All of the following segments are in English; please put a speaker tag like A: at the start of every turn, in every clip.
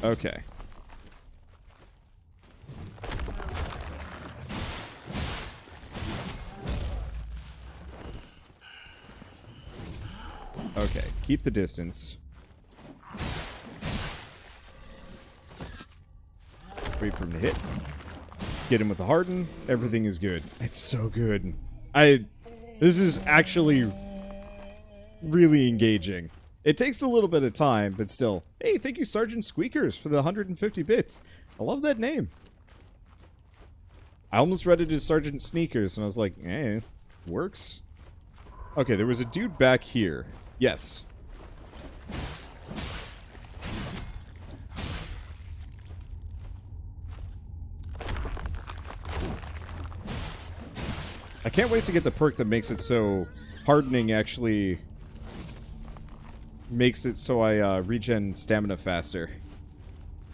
A: Okay. Okay, keep the distance. Wait for him to hit. Get him with the harden. Everything is good. It's so good. This is actually really engaging. It takes a little bit of time, but still. Hey, thank you, Sergeant Squeakers, for the 150 bits. I love that name. I almost read it as Sergeant Sneakers, and I was like, eh, works. Okay, there was a dude back here. Yes. I can't wait to get the perk that makes it so hardening actually makes it so I regen stamina faster.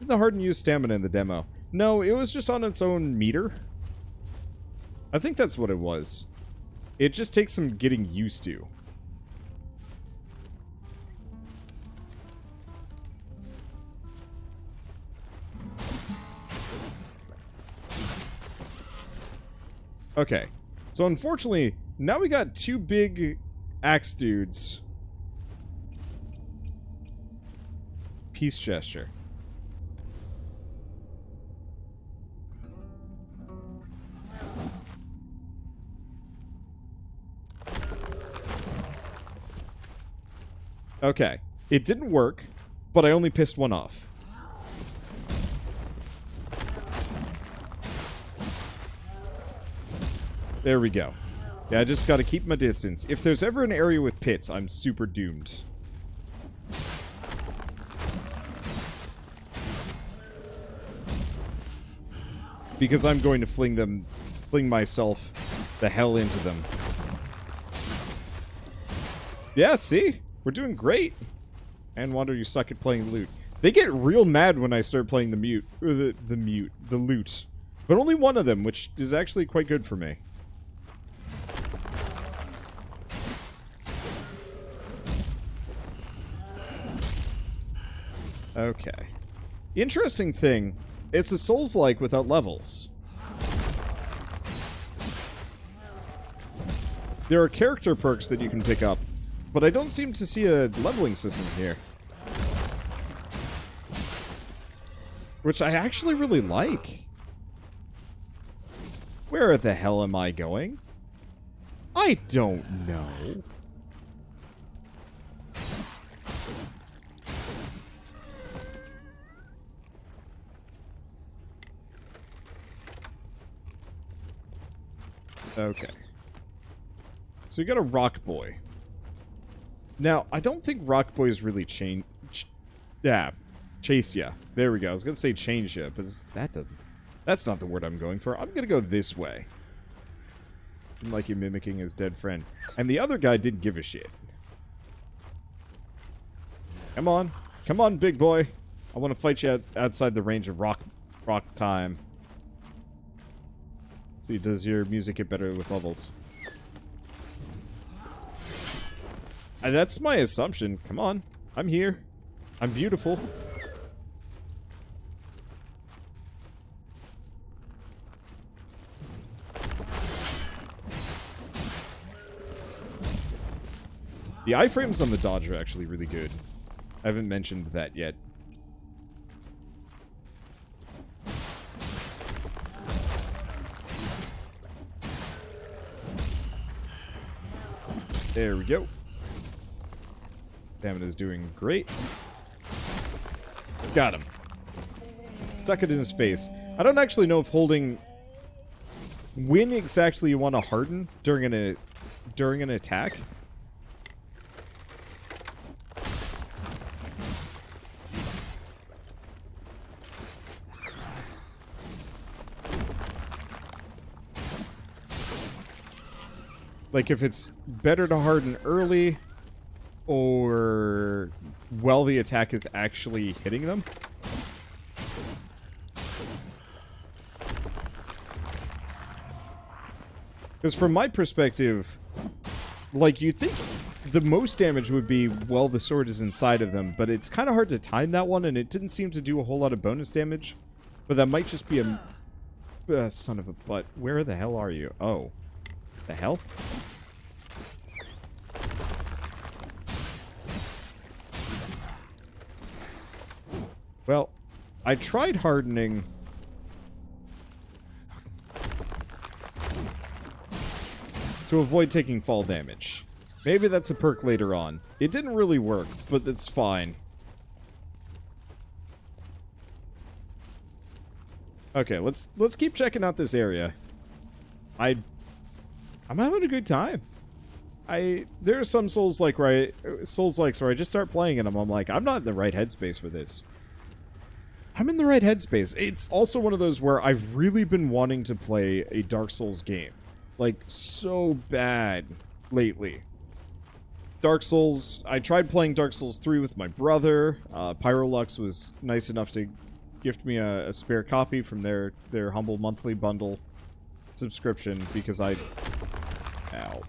A: Did the harden use stamina in the demo? No, it was just on its own meter. I think that's what it was. It just takes some getting used to. Okay. So unfortunately, now we got two big axe dudes. Peace gesture. Okay. It didn't work, but I only pissed one off. There we go. Yeah, I just gotta keep my distance. If there's ever an area with pits, I'm super doomed. Because I'm going to fling myself the hell into them. Yeah, see? We're doing great. And Wander, you suck at playing loot. They get real mad when I start playing the loot. But only one of them, which is actually quite good for me. Okay. Interesting thing, it's a Souls-like without levels. There are character perks that you can pick up, but I don't seem to see a leveling system here. Which I actually really like. Where the hell am I going? I don't know. Okay. So you got a Rock Boy. Now, I don't think Rock Boys really chase ya. There we go. I was gonna say change ya, but that's not the word I'm going for. I'm gonna go this way. Like you mimicking his dead friend. And the other guy didn't give a shit. Come on. Come on, big boy. I want to fight you outside the range of rock time. See, does your music get better with levels? That's my assumption. Come on. I'm here. I'm beautiful. The iframes on the dodge are actually really good. I haven't mentioned that yet. There we go. Stamina's doing great. Got him. Stuck it in his face. I don't actually know if holding... When exactly you want to harden during an attack. Like, if it's better to harden early, or while the attack is actually hitting them. Because from my perspective, like, you think the most damage would be while the sword is inside of them, but it's kind of hard to time that one, and it didn't seem to do a whole lot of bonus damage. But that might just be a... son of a butt. Where the hell are you? Oh. The hell? Well, I tried hardening... to avoid taking fall damage. Maybe that's a perk later on. It didn't really work, but it's fine. Okay, let's keep checking out this area. I'm having a good time. There are some Souls-like where I just start playing and I'm like, I'm not in the right headspace for this. I'm in the right headspace. It's also one of those where I've really been wanting to play a Dark Souls game. Like, so bad lately. Dark Souls, I tried playing Dark Souls 3 with my brother. Pyrolux was nice enough to gift me a spare copy from their humble monthly bundle subscription because I... Ow.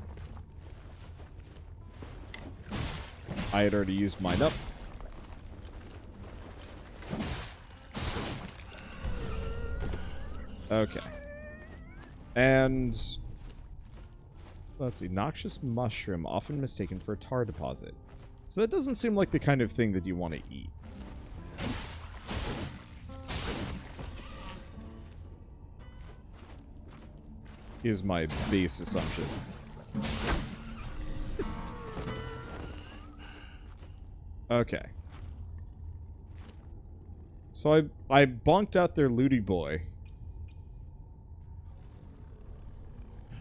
A: I had already used mine up. Okay. And... let's see. Noxious mushroom, often mistaken for a tar deposit. So that doesn't seem like the kind of thing that you want to eat. Is my base assumption. Okay. So I bonked out their looty boy.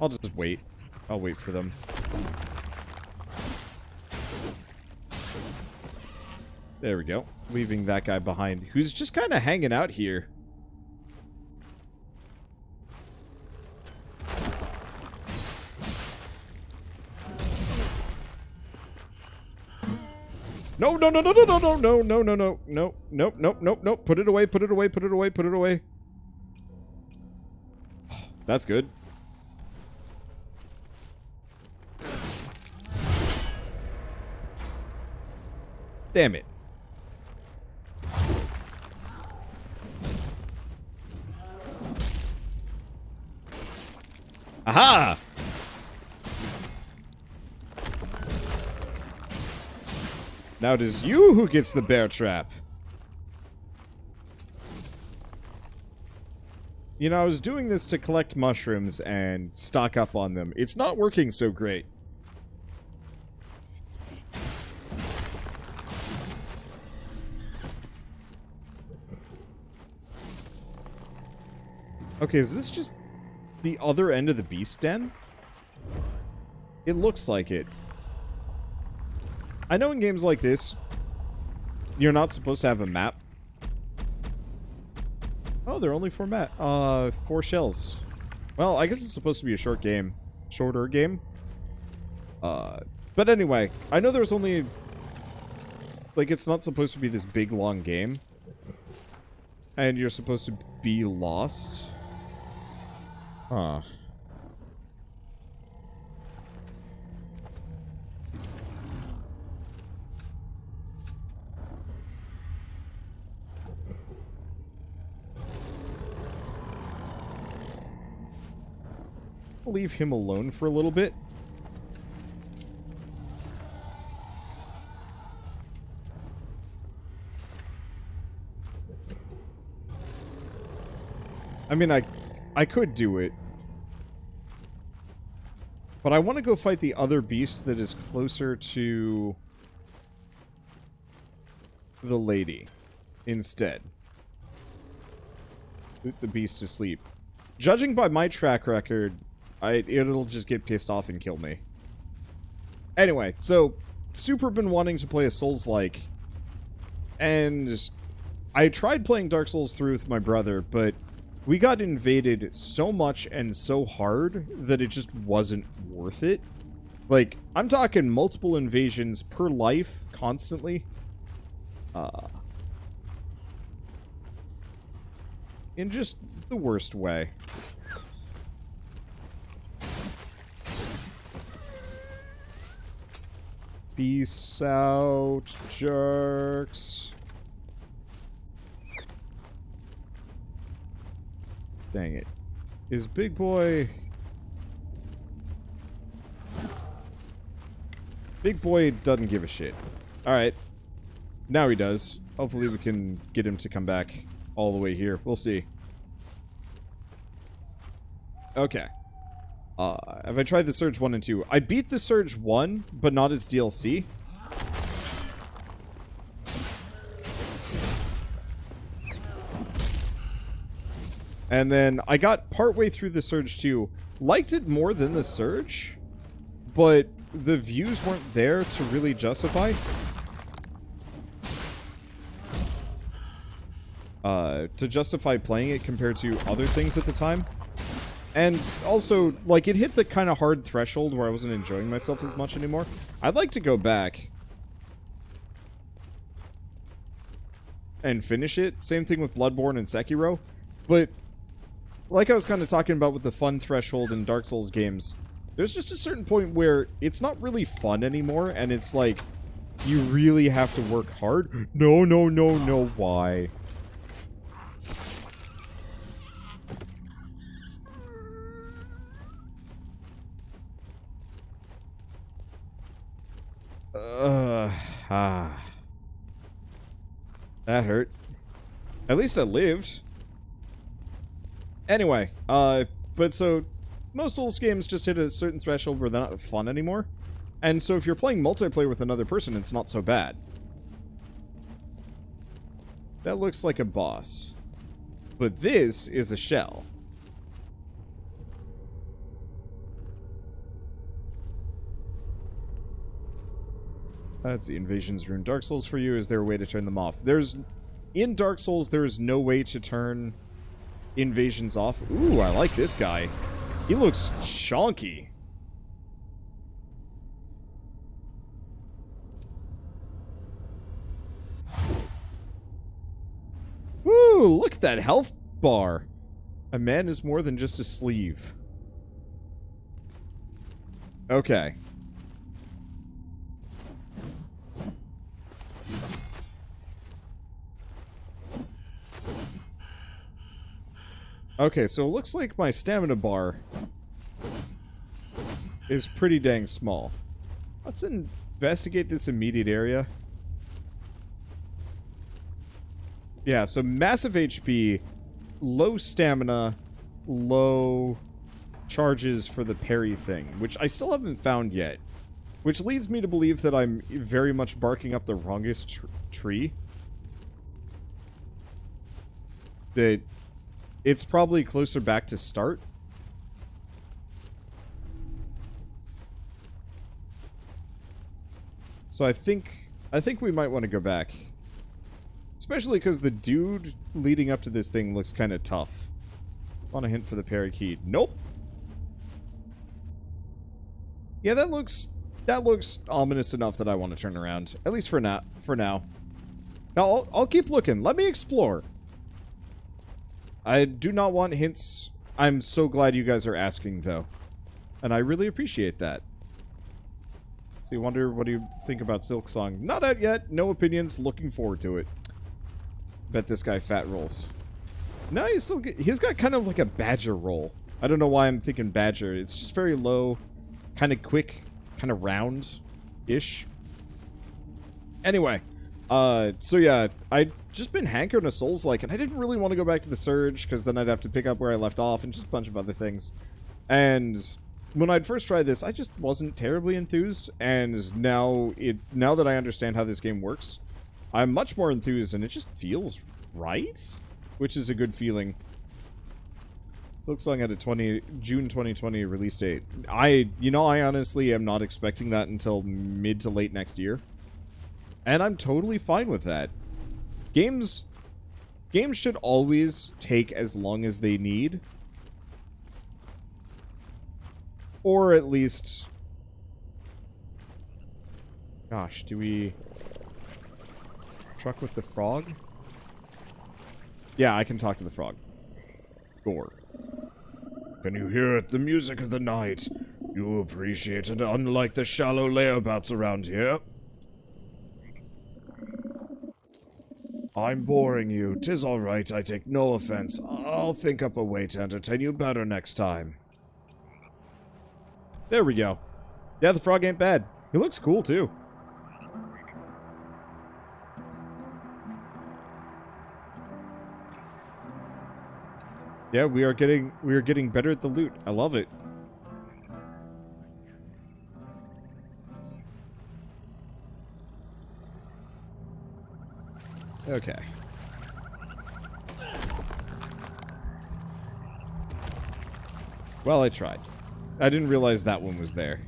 A: I'll just wait. I'll wait for them. There we go. Leaving that guy behind, who's just kind of hanging out here. No, no, no, no, no, no, no, no, no, no, no, no, nope, nope, nope, nope. Put it away, put it away, put it away, put it away. That's good. Damn it. Aha! Now it is you who gets the bear trap. You know, I was doing this to collect mushrooms and stock up on them. It's not working so great. Okay, is this just the other end of the beast den? It looks like it. I know in games like this, you're not supposed to have a map. Oh, they're only 4 shells. Well, I guess it's supposed to be a shorter game. But anyway, I know there's only, like, it's not supposed to be this big, long game. And you're supposed to be lost. Huh. Leave him alone for a little bit. I mean, I could do it. But I want to go fight the other beast that is closer to the lady instead. Put the beast to sleep. Judging by my track record, it'll just get pissed off and kill me. Anyway, so super been wanting to play a Souls-like, and I tried playing Dark Souls 3 with my brother, but we got invaded so much and so hard that it just wasn't worth it. Like, I'm talking multiple invasions per life constantly. In just the worst way. Peace out, jerks. Dang it. Is Big Boy... Big Boy doesn't give a shit. Alright. Now he does. Hopefully we can get him to come back all the way here. We'll see. Okay. Have I tried the Surge 1 and 2? I beat the Surge 1, but not its DLC. And then I got partway through the Surge 2. Liked it more than the Surge, but the views weren't there to really justify. To justify playing it compared to other things at the time. And also, like, it hit the kind of hard threshold where I wasn't enjoying myself as much anymore. I'd like to go back and finish it. Same thing with Bloodborne and Sekiro. But, like I was kind of talking about with the fun threshold in Dark Souls games, there's just a certain point where it's not really fun anymore, and it's like, you really have to work hard. No, no, no, no, why? That hurt. At least I lived. Anyway, but so, most Souls games just hit a certain threshold where they're not fun anymore. And so if you're playing multiplayer with another person, it's not so bad. That looks like a boss. But this is a shell. That's the Invasion's Rune. Dark Souls for you, is there a way to turn them off? In Dark Souls, there is no way to turn invasions off. Ooh, I like this guy. He looks chonky. Woo, look at that health bar. A man is more than just a sleeve. Okay. Okay, so it looks like my stamina bar is pretty dang small. Let's investigate this immediate area. Yeah, so massive HP, low stamina, low charges for the parry thing, which I still haven't found yet. Which leads me to believe that I'm very much barking up the wrongest tree. That it's probably closer back to start. So I think we might want to go back. Especially because the dude leading up to this thing looks kind of tough. Want a hint for the parakeet? Nope. Yeah, that looks ominous enough that I want to turn around. At least for now. I'll keep looking. Let me explore. I do not want hints. I'm so glad you guys are asking, though. And I really appreciate that. So you wonder, what do you think about Silk Song? Not out yet. No opinions. Looking forward to it. Bet this guy fat rolls. No, he's got kind of like a badger roll. I don't know why I'm thinking badger. It's just very low, kind of quick, kind of round-ish. Anyway, so yeah, I'd just been hankering a Souls-like, and I didn't really want to go back to the Surge, because then I'd have to pick up where I left off, and just a bunch of other things. And when I'd first tried this, I just wasn't terribly enthused, and now that I understand how this game works, I'm much more enthused, and it just feels right, which is a good feeling. Silksong had a June 2020 release date. I honestly am not expecting that until mid to late next year. And I'm totally fine with that. Games should always take as long as they need. Or at least... Gosh, do we... Truck with the frog? Yeah, I can talk to the frog. Gore. Can you hear it? The music of the night. You appreciate it, unlike the shallow layabouts around here. I'm boring you. 'Tis all right, I take no offense. I'll think up a way to entertain you better next time. There we go. Yeah, the frog ain't bad. He looks cool, too. Yeah, we are getting better at the loot. I love it. Okay. Well, I tried. I didn't realize that one was there.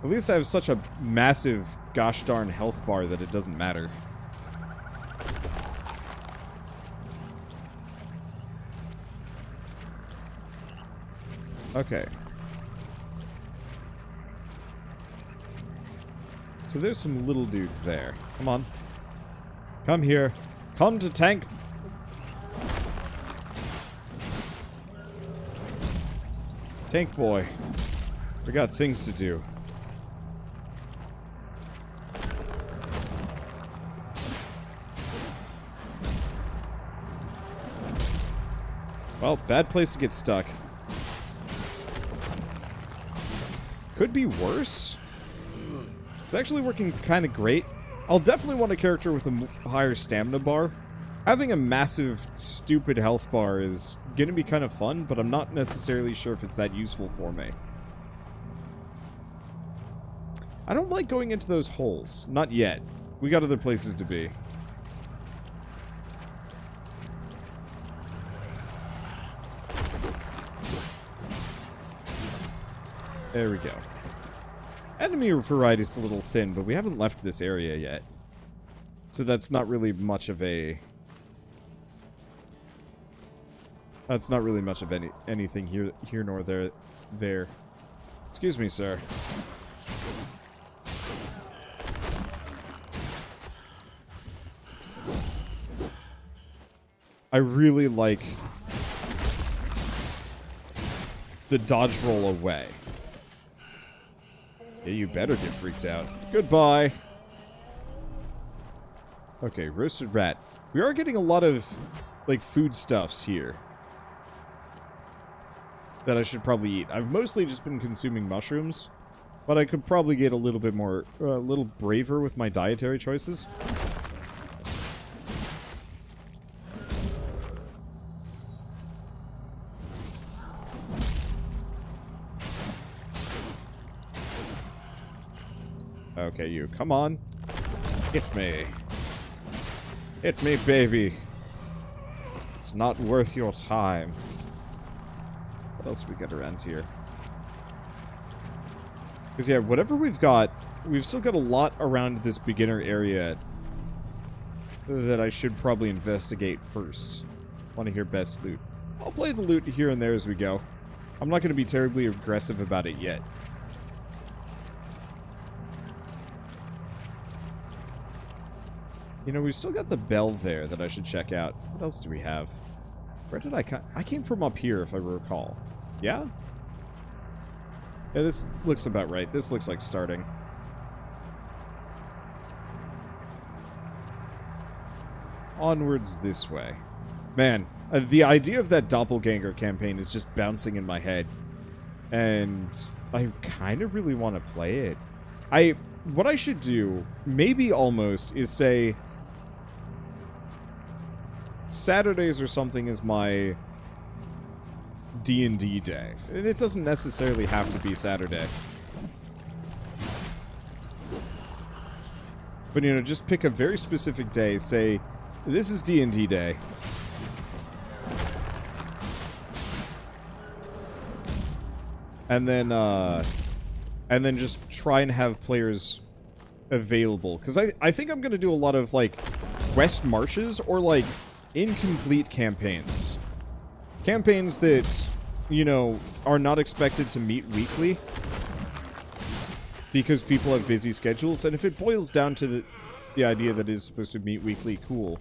A: At least I have such a massive gosh darn health bar that it doesn't matter. Okay. So there's some little dudes there. Come on. Come here. Come to tank. Tank boy. We got things to do. Well, bad place to get stuck. Could be worse. It's actually working kind of great. I'll definitely want a character with a higher stamina bar. Having a massive, stupid health bar is going to be kind of fun, but I'm not necessarily sure if it's that useful for me. I don't like going into those holes. Not yet. We got other places to be. There we go. Enemy variety is a little thin, but we haven't left this area yet. So that's not really much of a... That's not really much of anything here nor there. Excuse me, sir. I really like the dodge roll away. Yeah, you better get freaked out. Goodbye. Okay, roasted rat. We are getting a lot of, like, foodstuffs here that I should probably eat. I've mostly just been consuming mushrooms, but I could probably get a little bit more, a little braver with my dietary choices. Okay, you. Come on. Hit me. Hit me, baby. It's not worth your time. What else we got around here? Because, yeah, whatever we've got, we've still got a lot around this beginner area that I should probably investigate first. Want to hear best loot. I'll play the loot here and there as we go. I'm not going to be terribly aggressive about it yet. You know, we've still got the bell there that I should check out. What else do we have? Where did I come? I came from up here, if I recall. Yeah? Yeah, this looks about right. This looks like starting. Onwards this way. Man, the idea of that doppelganger campaign is just bouncing in my head. And I kind of really want to play it. What I should do, maybe almost, is say Saturdays or something is my D&D day. And it doesn't necessarily have to be Saturday. But, you know, just pick a very specific day. Say, this is D&D day. And then just try and have players available. Because I think I'm going to do a lot of, like, quest marches or, like, incomplete campaigns. Campaigns that, you know, are not expected to meet weekly. Because people have busy schedules. And if it boils down to the idea that it's supposed to meet weekly, cool.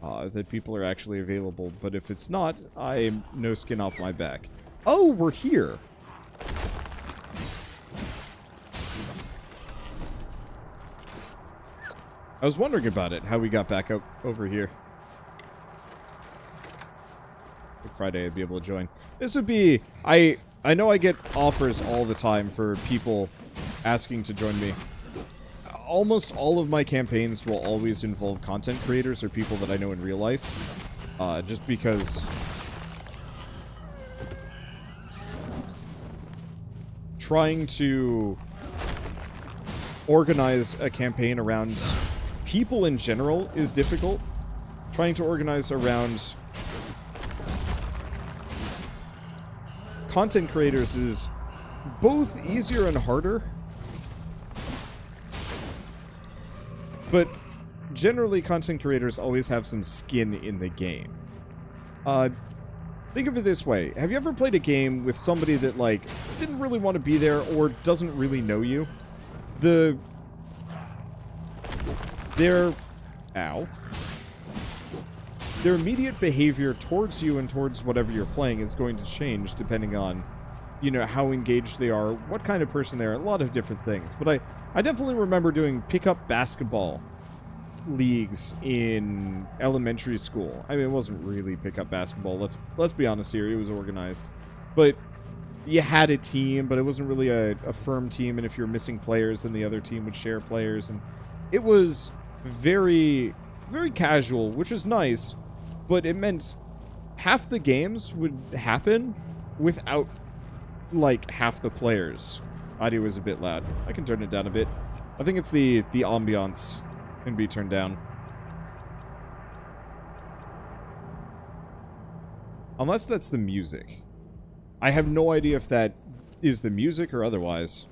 A: that people are actually available. But if it's not, I'm no skin off my back. Oh, we're here. I was wondering about it, how we got back up over here. Friday I'd be able to join. This would be... I know I get offers all the time for people asking to join me. Almost all of my campaigns will always involve content creators or people that I know in real life. Just because... trying to organize a campaign around people in general is difficult. Trying to organize around content creators is both easier and harder. But generally, content creators always have some skin in the game. Think of it this way. Have you ever played a game with somebody that, like, didn't really want to be there or doesn't really know you? Their immediate behavior towards you and towards whatever you're playing is going to change depending on, you know, how engaged they are, what kind of person they are, a lot of different things. But I definitely remember doing pickup basketball leagues in elementary school. I mean, it wasn't really pickup basketball. Let's be honest here. It was organized. But you had a team, but it wasn't really a firm team. And if you're missing players, then the other team would share players. And it was very, very casual, which was nice. But it meant half the games would happen without, like, half the players. Audio was a bit loud. I can turn it down a bit. I think it's the ambiance can be turned down. Unless that's the music. I have no idea if that is the music or otherwise.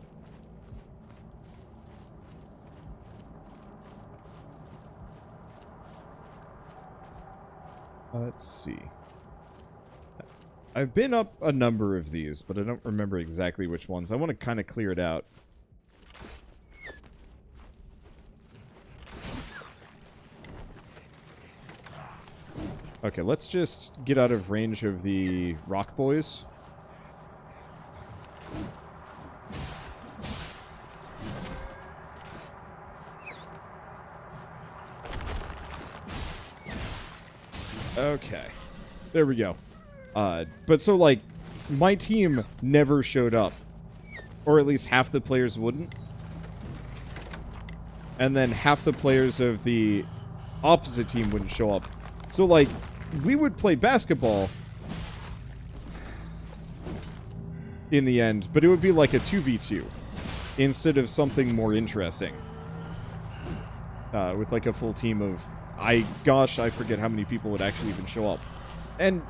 A: Let's see. I've been up a number of these, but I don't remember exactly which ones. I want to kind of clear it out. Okay, let's just get out of range of the rock boys. Okay. There we go. But so, like, my team never showed up. Or at least half the players wouldn't. And then half the players of the opposite team wouldn't show up. So, like, we would play basketball in the end, but it would be like a 2v2 instead of something more interesting. With, like, a full team of... Gosh, I forget how many people would actually even show up. And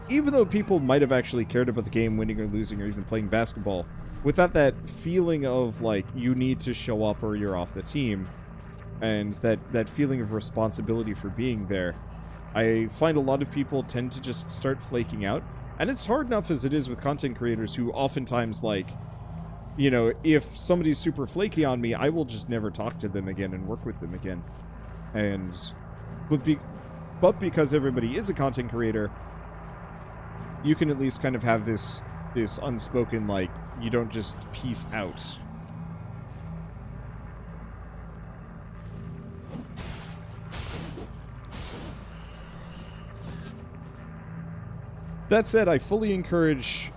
A: even though people might have actually cared about the game winning or losing or even playing basketball, without that feeling of, like, you need to show up or you're off the team, and that feeling of responsibility for being there, I find a lot of people tend to just start flaking out. And it's hard enough as it is with content creators who oftentimes, like, you know, if somebody's super flaky on me, I will just never talk to them again and work with them again. But because everybody is a content creator, you can at least kind of have this unspoken, like, you don't just peace out. That said, I fully encourage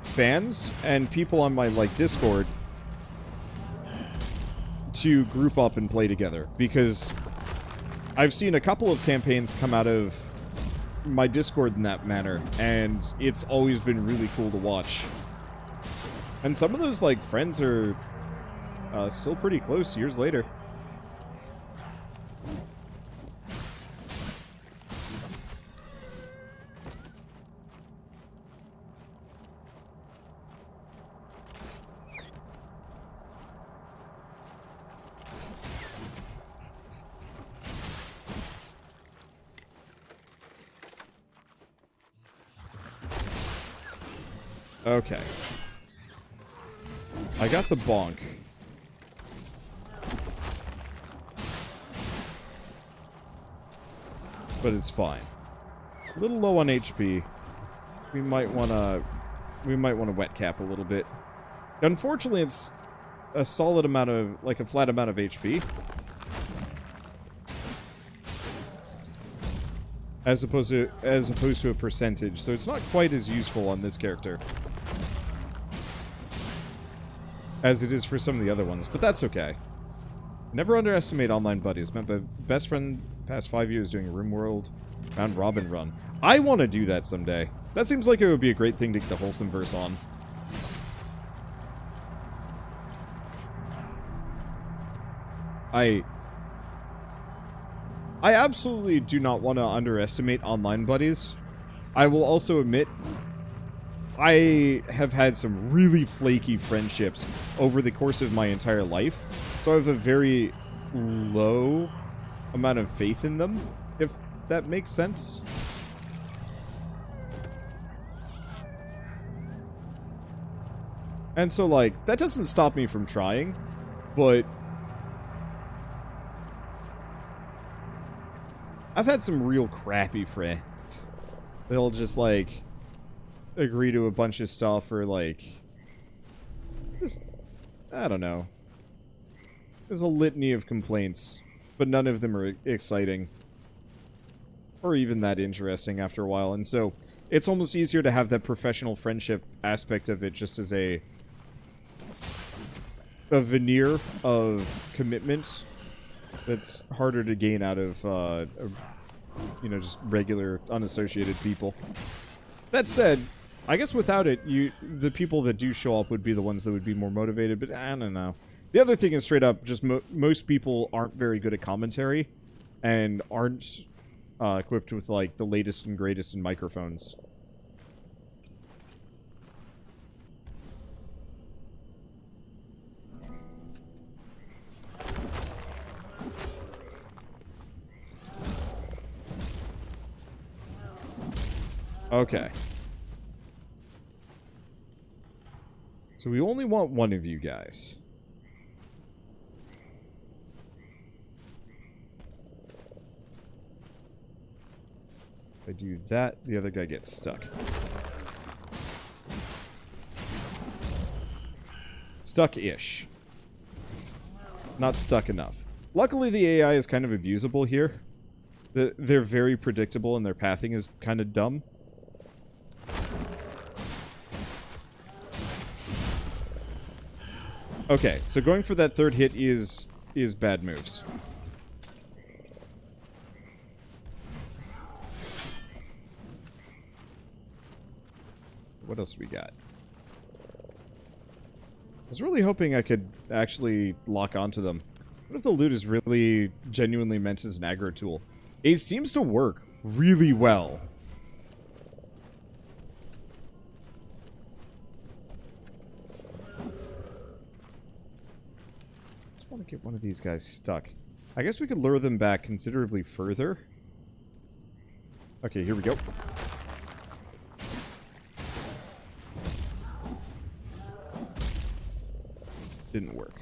A: fans and people on my, like, Discord to group up and play together, because I've seen a couple of campaigns come out of my Discord in that manner, and it's always been really cool to watch. And some of those, like, friends are still pretty close years later. Okay. I got the bonk. but it's fine. A little low on HP. We might wanna wet cap a little bit. Unfortunately, it's a solid amount of, like a flat amount of HP. As opposed to a percentage, so it's not quite as useful on this character as it is for some of the other ones, but that's okay. Never underestimate online buddies. Met my best friend past 5 years doing a RimWorld round robin run. I want to do that someday. That seems like it would be a great thing to get the wholesome verse on. I absolutely do not want to underestimate online buddies. I will also admit, I have had some really flaky friendships over the course of my entire life, so I have a very low amount of faith in them, if that makes sense. And so, like, that doesn't stop me from trying, but I've had some real crappy friends. They'll just, like, agree to a bunch of stuff or, like, just, I don't know. There's a litany of complaints, but none of them are exciting. Or even that interesting after a while. And so, it's almost easier to have that professional friendship aspect of it just as a veneer of commitment that's harder to gain out of, you know, just regular, unassociated people. That said, I guess without it, the people that do show up would be the ones that would be more motivated, but I don't know. The other thing is straight up, just most people aren't very good at commentary, and aren't equipped with, like, the latest and greatest in microphones. Okay. So we only want one of you guys. If I do that, the other guy gets stuck. Stuck-ish. Not stuck enough. Luckily, the AI is kind of abusable here. They're very predictable, and their pathing is kind of dumb. Okay, so going for that third hit is bad moves. What else we got? I was really hoping I could actually lock onto them. What if the loot is really genuinely meant as an aggro tool? It seems to work really well. Just want to get one of these guys stuck. I guess we could lure them back considerably further. Okay, here we go. Didn't work.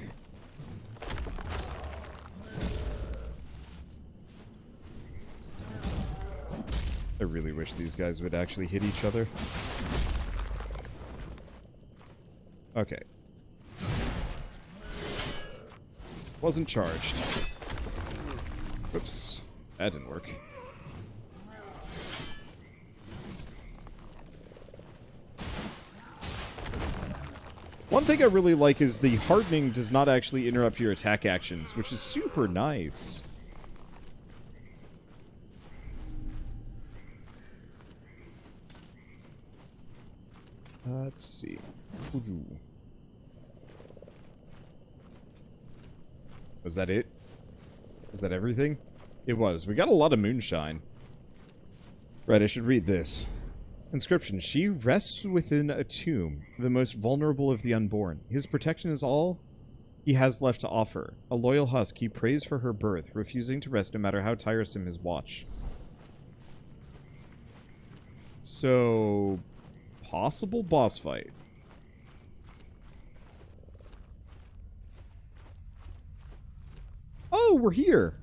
A: I really wish these guys would actually hit each other. Okay. Wasn't charged. Oops. That didn't work. One thing I really like is the hardening does not actually interrupt your attack actions, which is super nice. Let's see. Was that it? Was that everything? It was. We got a lot of moonshine. Right, I should read this. Inscription. She rests within a tomb, the most vulnerable of the unborn. His protection is all he has left to offer. A loyal husk, he prays for her birth, refusing to rest no matter how tiresome his watch. So, possible boss fight. Oh, we're here.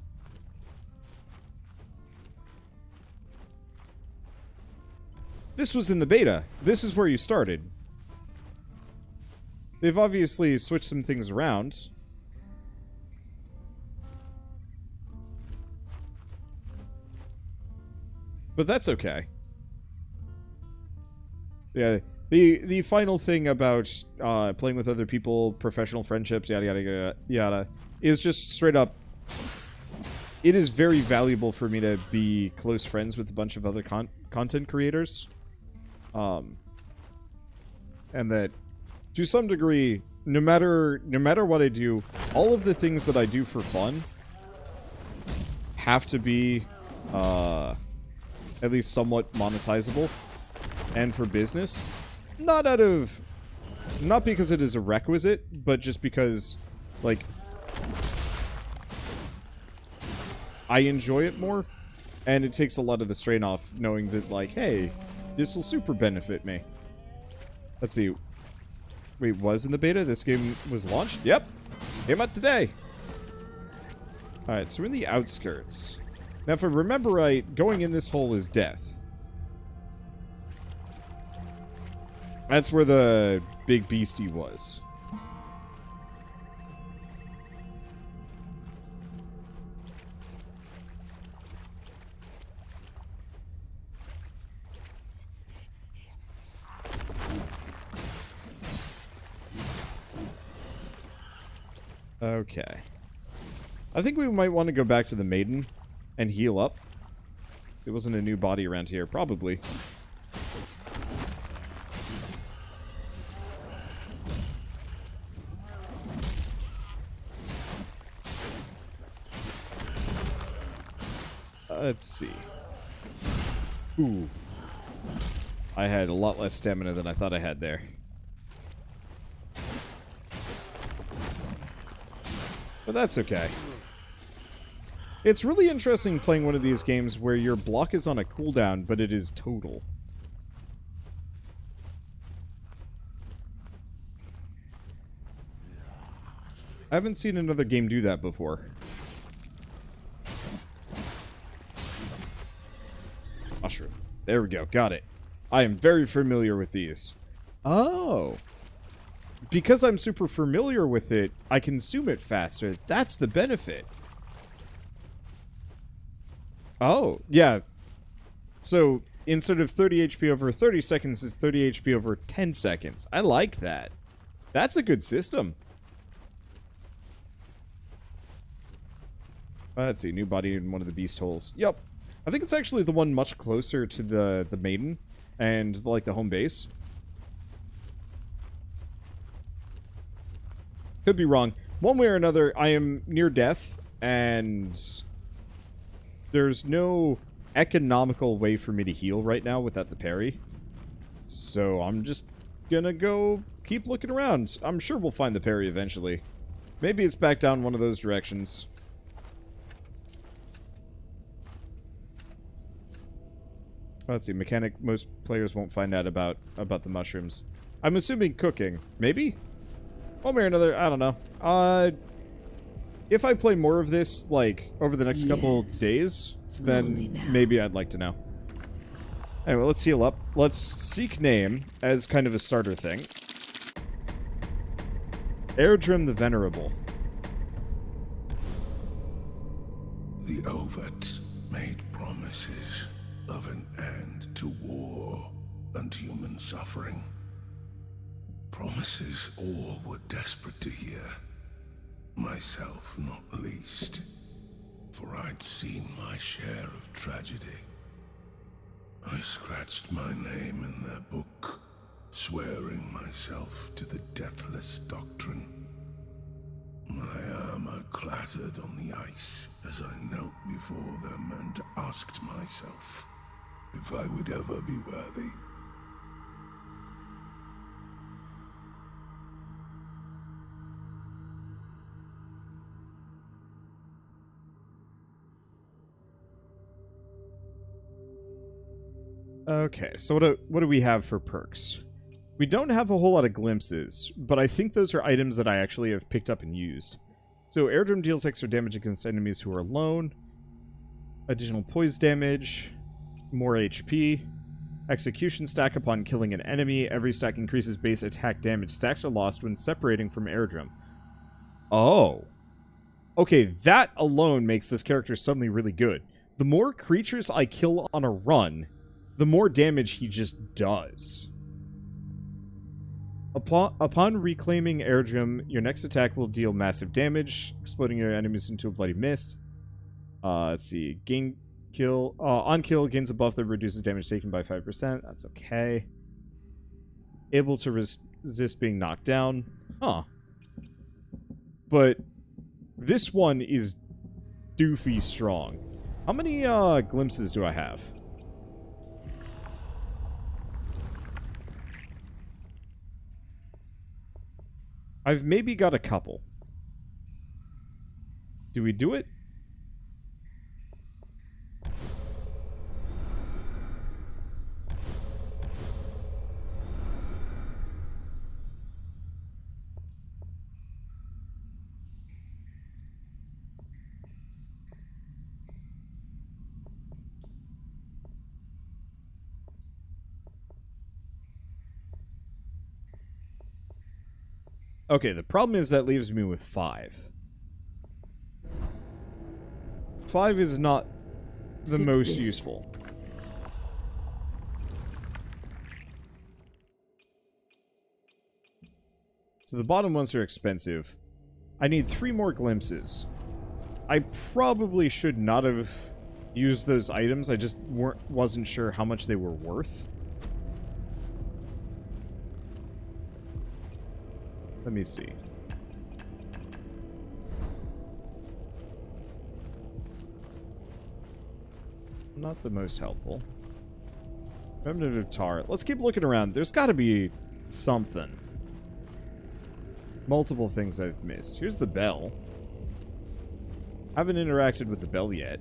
A: This was in the beta. This is where you started. They've obviously switched some things around. But that's okay. Yeah, the final thing about playing with other people, professional friendships, yada yada yada yada, is just straight up. It is very valuable for me to be close friends with a bunch of other content creators, and that to some degree, no matter what I do, all of the things that I do for fun have to be at least somewhat monetizable, and for business, not because it is a requisite, but just because, like, I enjoy it more, and it takes a lot of the strain off knowing that, like, hey, this will super benefit me. Let's see. Wait, was in the beta? This game was launched? Yep. Came out today. Alright, so we're in the outskirts. Now, if I remember right, going in this hole is death. That's where the big beastie was. Okay. I think we might want to go back to the maiden and heal up. There wasn't a new body around here, probably. Let's see. Ooh. I had a lot less stamina than I thought I had there. But that's okay. It's really interesting playing one of these games where your block is on a cooldown, but it is total. I haven't seen another game do that before. Mushroom. There we go. Got it. I am very familiar with these. Oh. Because I'm super familiar with it, I consume it faster. That's the benefit. Oh, yeah. So, instead of 30 HP over 30 seconds, it's 30 HP over 10 seconds. I like that. That's a good system. Let's see, new body in one of the beast holes. Yep. I think it's actually the one much closer to the maiden and, like, the home base. Could be wrong. One way or another, I am near death, and there's no economical way for me to heal right now without the parry. So I'm just gonna go keep looking around. I'm sure we'll find the parry eventually. Maybe it's back down one of those directions. Let's see, mechanic most players won't find out about the mushrooms. I'm assuming cooking. Maybe? One way or another, I don't know. If I play more of this, like, over the next couple days, then maybe I'd like to know. Anyway, let's heal up. Let's seek name as kind of a starter thing. Airdrim the Venerable.
B: The Overt made promises of an end to war and human suffering. Promises all were desperate to hear. Myself not least, for I'd seen my share of tragedy. I scratched my name in their book, swearing myself to the deathless doctrine. My armor clattered on the ice as I knelt before them and asked myself if I would ever be worthy.
A: Okay, so what do we have for perks? We don't have a whole lot of glimpses, but I think those are items that I actually have picked up and used. So Airdrim deals extra damage against enemies who are alone. Additional poise damage. More HP. Execution stack upon killing an enemy. Every stack increases base attack damage. Stacks are lost when separating from airdrum. Oh. Okay, that alone makes this character suddenly really good. The more creatures I kill on a run, the more damage he just does. Upon reclaiming airdrum, your next attack will deal massive damage, exploding your enemies into a bloody mist. Let's see. On kill, gains a buff that reduces damage taken by 5%. That's okay. Able to resist being knocked down. Huh. But this one is doofy strong. How many glimpses do I have? I've maybe got a couple. Do we do it? Okay, the problem is that leaves me with 5. 5 is not the most useful. So the bottom ones are expensive. I need 3 more glimpses. I probably should not have used those items. I just wasn't sure how much they were worth. Let me see. Not the most helpful. Remnant of tar. Let's keep looking around. There's got to be something. Multiple things I've missed. Here's the bell. Haven't interacted with the bell yet.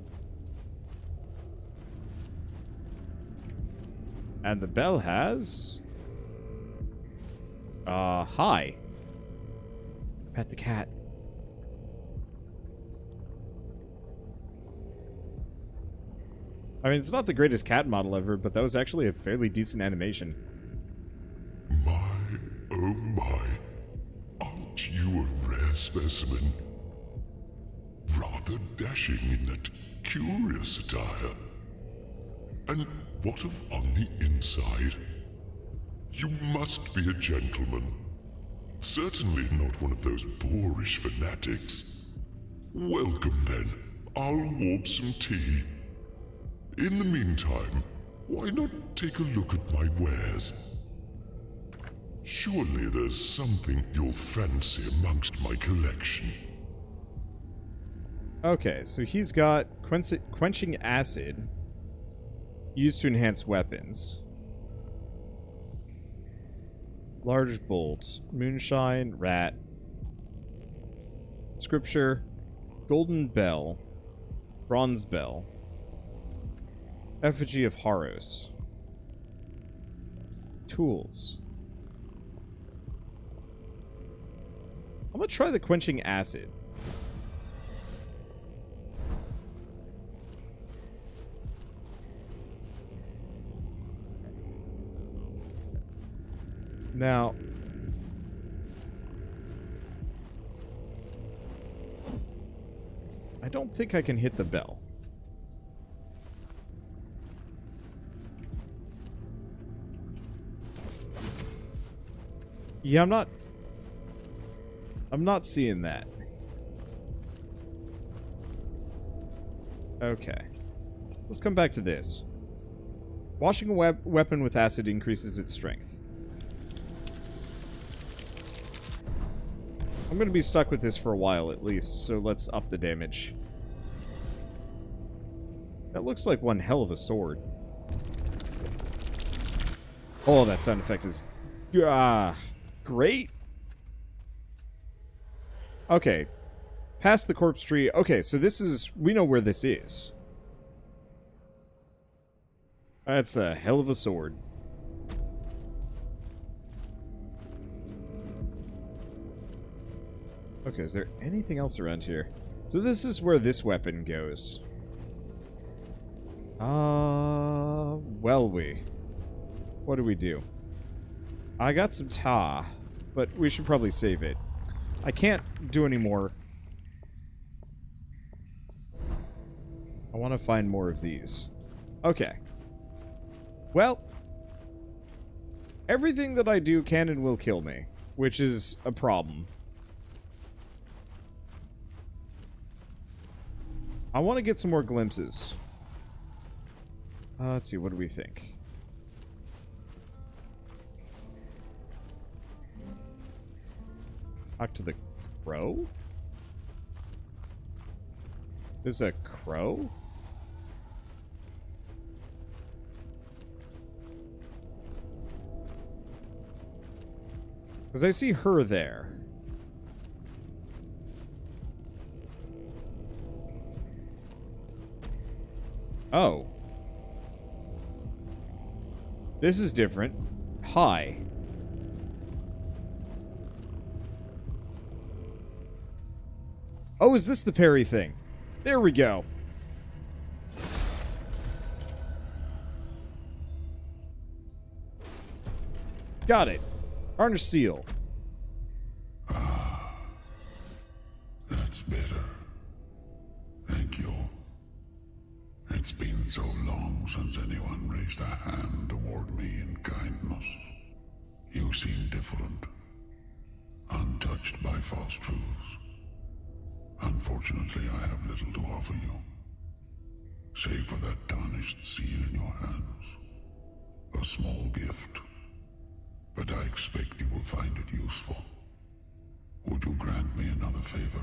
A: And the bell has... hi. Pet the cat. I mean, it's not the greatest cat model ever, but that was actually a fairly decent animation.
B: My, oh my. Aren't you a rare specimen? Rather dashing in that curious attire. And what of on the inside? You must be a gentleman. Certainly not one of those boorish fanatics. Welcome then. I'll warp some tea. In the meantime, why not take a look at my wares? Surely there's something you'll fancy amongst my collection.
A: Okay, so he's got quenching acid used to enhance weapons. Large bolts, moonshine, rat, scripture, golden bell, bronze bell, effigy of Haros, tools. I'm gonna try the quenching acid. Now, I don't think I can hit the bell. Yeah, I'm not seeing that. Okay. Let's come back to this. Washing a weapon with acid increases its strength. I'm going to be stuck with this for a while at least, so let's up the damage. That looks like one hell of a sword. Oh, that sound effect is... great. Okay. Past the corpse tree. Okay, so this is... we know where this is. That's a hell of a sword. Okay, is there anything else around here? So this is where this weapon goes. Well, What do we do? I got some tar, but we should probably save it. I can't do any more. I want to find more of these. Okay. Well, everything that I do can and will kill me, which is a problem. I want to get some more glimpses. Let's see, what do we think? Talk to the crow? There's a crow? Because I see her there. Oh. This is different. Hi. Oh, is this the Parry thing? There we go. Got it. Harness seal.
B: That's better. Thank you. It's been so long since anyone raised a hand toward me in kindness. You seem different. Untouched by false truths. Unfortunately, I have little to offer you. Save for that tarnished seal in your hands. A small gift. But I expect you will find it useful. Would you grant me another favor?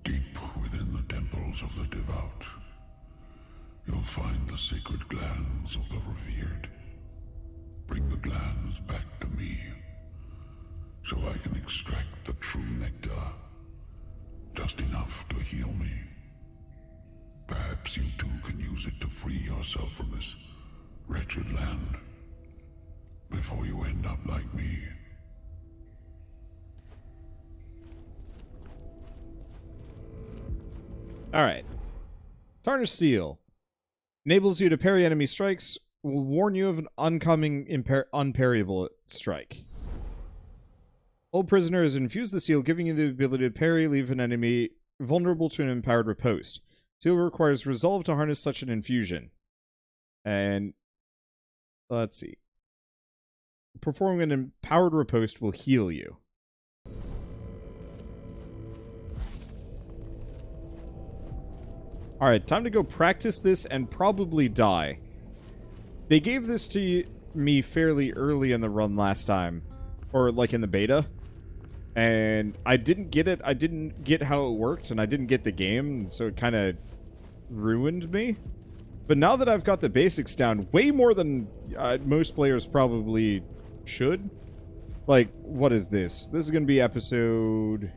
B: Deep within the temples of the devout, you'll find the sacred glands of the revered. Bring the glands back to me, so I can extract the true nectar. Just enough to heal me. Perhaps you too can use it to free yourself from this wretched land, before you end up like me.
A: Alright. Tarnished seal. Enables you to parry enemy strikes. Will warn you of an oncoming unparryable strike. Old prisoner has infused the seal, giving you the ability to parry, leave an enemy vulnerable to an empowered riposte. Seal requires resolve to harness such an infusion. And let's see. Performing an empowered riposte will heal you. Alright, time to go practice this and probably die. They gave this to me fairly early in the run last time. Or, like, in the beta. And I didn't get it. I didn't get how it worked, and I didn't get the game, so it kind of ruined me. But now that I've got the basics down, way more than most players probably should. Like, what is this? This is going to be episode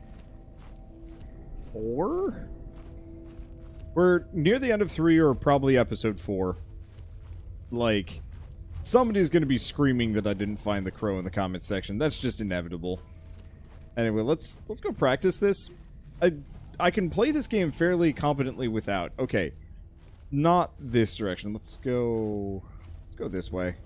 A: 4? We're near the end of 3, or probably episode 4. Like, somebody's going to be screaming that I didn't find the crow in the comments section. That's just inevitable. Anyway, let's go practice this. I can play this game fairly competently without. Okay. Not this direction. Let's go this way.